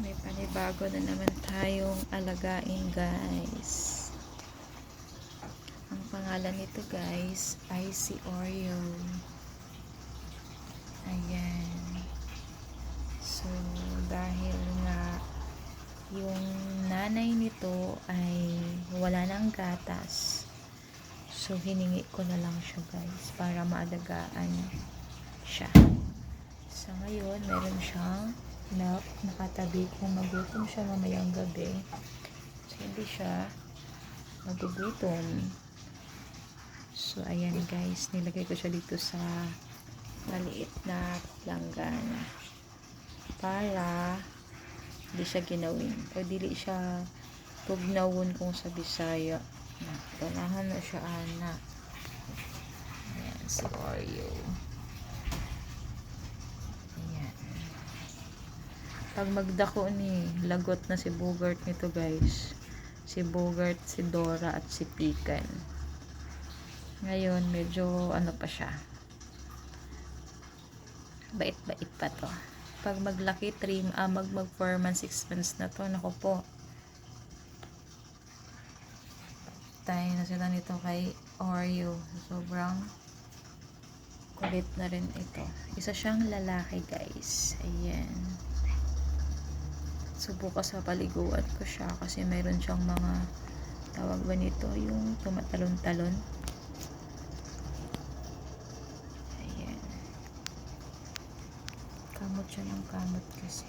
May panibago na naman tayong alagain, guys. Ang pangalan nito, guys, ay si Oreo. Ayan. So, dahil nga yung nanay nito ay wala ng gatas, so hiningi ko na lang siya, guys, para maalagaan siya. Sa ngayon, meron siyang milk nakatabi kung magutom siya mamayang gabi. So, hindi siya magugutom. So, ayan, guys, nilagay ko siya dito sa maliit na langgana para di siya ginawin o dili siya tugnawon kung sa Bisaya na ganahan na siya, ana. Ayan, si Oreo. Ayan. Pag magdako ni, lagot na si Bogart nito, guys. Si Bogart, si Dora, at si Pican. Ngayon, medyo ano pa siya. Bait-bait pa to. Pag maglaki, 4 months, 6 months na to, naku po. Tayo na sila nito kay Oreo. Sobrang kulit na rin ito. Isa siyang lalaki, guys. Ayan. Subukan sa paliguan ko siya kasi mayroon siyang mga tawag ba nito, yung tumatalon-talon. Ayan. Kamot siya ng kamot kasi.